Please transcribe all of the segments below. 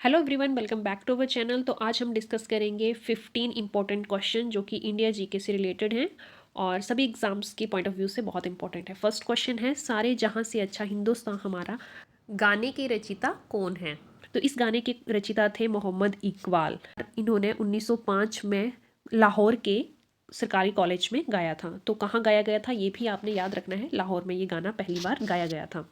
Hello everyone, welcome back to our channel. तो आज हम डिस्कस करेंगे 15 इंपॉर्टेंट क्वेश्चन जो कि इंडिया जीके से रिलेटेड हैं और सभी एग्जाम्स के पॉइंट ऑफ व्यू से बहुत इंपॉर्टेंट है। फर्स्ट क्वेश्चन है, सारे जहां से अच्छा हिंदुस्तान हमारा गाने के रचयिता कौन है? तो इस गाने के रचयिता थे मोहम्मद इकबाल। इन्होंने 1905 में लाहौर के सरकारी कॉलेज में गाया था। तो कहाँ गाया गया था ये भी आपने याद रखना है, लाहौर में ये गाना पहली बार गाया गया था।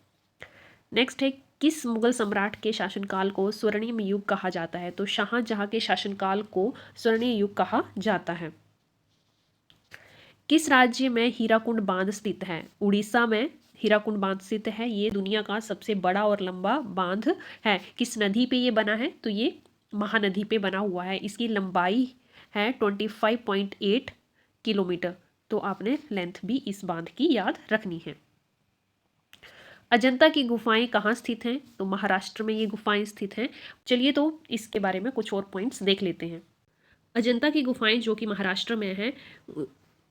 नेक्स्ट है, किस मुगल सम्राट के शासनकाल को स्वर्णिम युग कहा जाता है? तो शाहजहां के शासनकाल को स्वर्णिम युग कहा जाता है। किस राज्य में हीराकुंड बांध स्थित है? उड़ीसा में हीराकुंड बांध स्थित है। ये दुनिया का सबसे बड़ा और लंबा बांध है। किस नदी पे ये बना है? तो ये महानदी पे बना हुआ है। इसकी लंबाई है 25.8 किलोमीटर। तो आपने लेंथ भी इस बांध की याद रखनी है। अजंता की गुफाएं कहाँ स्थित हैं? तो महाराष्ट्र में ये गुफाएं स्थित हैं। चलिए तो इसके बारे में कुछ और पॉइंट्स देख लेते हैं। अजंता की गुफाएं जो कि महाराष्ट्र में है,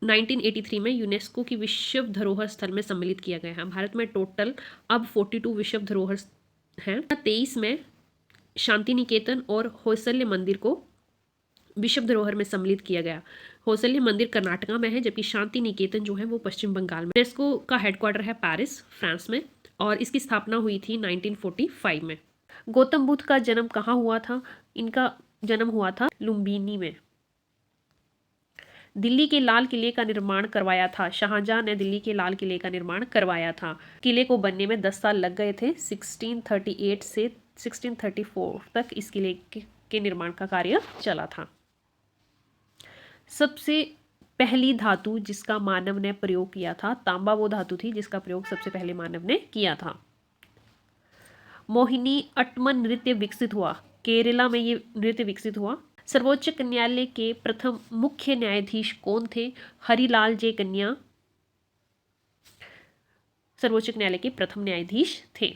1983 में यूनेस्को की विश्व धरोहर स्थल में सम्मिलित किया गया है। भारत में टोटल अब 42 विश्व धरोहर हैं। 23 में शांति निकेतन और होयसले मंदिर को विश्व धरोहर में सम्मिलित किया गया। होयसले मंदिर कर्नाटका में है, जबकि शांति निकेतन जो है वो पश्चिम बंगाल में। यूनेस्को का हेडक्वार्टर है पेरिस, फ्रांस में, और इसकी स्थापना हुई थी 1945 में। गौतम बुद्ध का जन्म कहाँ हुआ था? इनका जन्म हुआ था लुम्बिनी में। दिल्ली के लाल किले का निर्माण करवाया था? शाहजहां ने दिल्ली के लाल किले का निर्माण करवाया था। किले को बनने में 10 साल लग गए थे। 1638 से 1634 तक इस किले के निर्माण का कार्य चला था। सबसे पहली धातु जिसका मानव ने प्रयोग किया था? तांबा वो धातु थी जिसका प्रयोग सबसे पहले मानव ने किया था। मोहिनी अट्टमन नृत्य विकसित हुआ? केरला में ये नृत्य विकसित हुआ। सर्वोच्च न्यायालय के प्रथम मुख्य न्यायाधीश कौन थे? हरिलाल जे कन्या सर्वोच्च न्यायालय के प्रथम न्यायाधीश थे।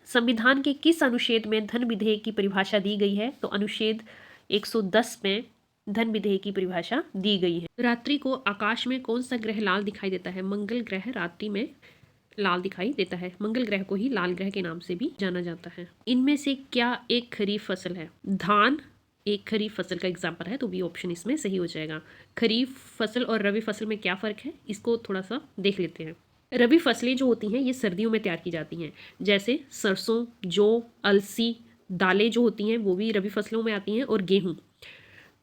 संविधान के किस अनुच्छेद में धन विधेयक की परिभाषा दी गई है? तो अनुच्छेद 110 में धन विधेयक की परिभाषा दी गई है। रात्रि को आकाश में कौन सा ग्रह लाल दिखाई देता है? मंगल ग्रह रात्रि में लाल दिखाई देता है। मंगल ग्रह को ही लाल ग्रह के नाम से भी जाना जाता है। इनमें से क्या एक खरीफ फसल है? धान एक खरीफ फसल का एग्जाम्पल है, तो बी ऑप्शन इसमें सही हो जाएगा। खरीफ फसल और रबी फसल में क्या फ़र्क है, इसको थोड़ा सा देख लेते हैं। रबी फसलें जो होती हैं ये सर्दियों में तैयार की जाती हैं, जैसे सरसों, जौ, अलसी। दालें जो होती हैं वो भी रबी फसलों में आती हैं, और गेहूँ।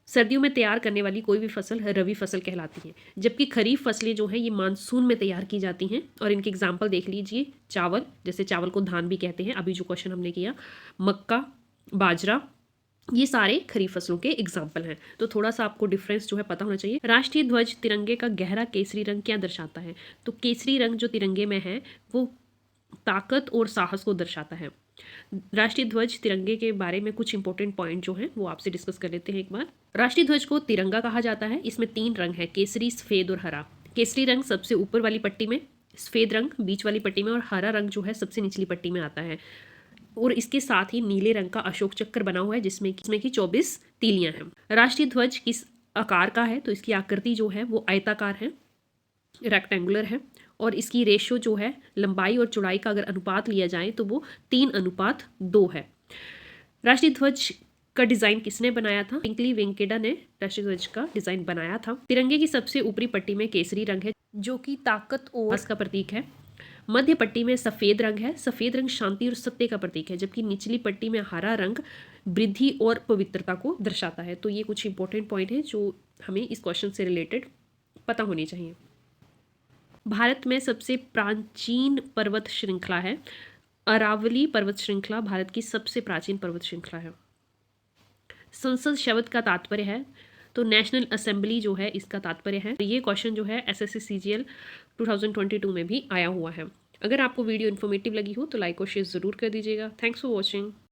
सर्दियों में तैयार करने वाली कोई भी फसल रबी फसल कहलाती है। जबकि खरीफ फसलें जो हैं ये मानसून में तैयार की जाती हैं, और इनके एग्जाम्पल देख लीजिए। चावल, जैसे चावल को धान भी कहते हैं, अभी जो क्वेश्चन हमने किया। मक्का, बाजरा, ये सारे खरीफ फसलों के एग्जाम्पल हैं। तो थोड़ा सा आपको डिफरेंस जो है पता होना चाहिए। राष्ट्रीय ध्वज तिरंगे का गहरा केसरी रंग क्या दर्शाता है? तो केसरी रंग जो तिरंगे में है वो ताकत और साहस को दर्शाता है। राष्ट्रीय ध्वज तिरंगे के बारे में कुछ इंपॉर्टेंट पॉइंट जो हैं वो आपसे डिस्कस कर लेते हैं एक बार। राष्ट्रीय ध्वज को तिरंगा कहा जाता है। इसमें 3 रंग है, केसरी, सफेद और हरा। केसरी रंग सबसे ऊपर वाली पट्टी में, सफेद रंग बीच वाली पट्टी में, और हरा रंग जो है सबसे निचली पट्टी में आता है। और इसके साथ ही नीले रंग का अशोक चक्र बना हुआ है जिसमें की 24 तीलियां हैं। राष्ट्रीय ध्वज किस आकार का है? तो इसकी आकृति जो है वो आयताकार है, रेक्टेंगुलर है, और इसकी रेशो जो है लंबाई और चौड़ाई का अगर अनुपात लिया जाए तो वो 3:2 है। राष्ट्रीय ध्वज का डिजाइन किसने बनाया था? पिंकली वेंकटेडा ने राष्ट्रीय ध्वज का डिजाइन बनाया था। तिरंगे की सबसे ऊपरी पट्टी में केसरी रंग है जो कि ताकत और साहस का प्रतीक है। मध्य पट्टी में सफेद रंग है। सफेद रंग शांति और सत्य का प्रतीक है, जबकि निचली पट्टी में हरा रंग वृद्धि और पवित्रता को दर्शाता है। तो ये कुछ इंपॉर्टेंट पॉइंट है जो हमें इस क्वेश्चन से रिलेटेड पता होनी चाहिए। भारत में सबसे प्राचीन पर्वत श्रृंखला है अरावली पर्वत श्रृंखला। भारत की सबसे प्राचीन पर्वत श्रृंखला है। संसद शब्द का तात्पर्य है? तो नेशनल असेंबली जो है इसका तात्पर्य है। ये क्वेश्चन जो है एसएससी सीजीएल 2022 में भी आया हुआ है। अगर आपको वीडियो इन्फॉर्मेटिव लगी हो तो लाइक और शेयर ज़रूर कर दीजिएगा। Thanks for watching.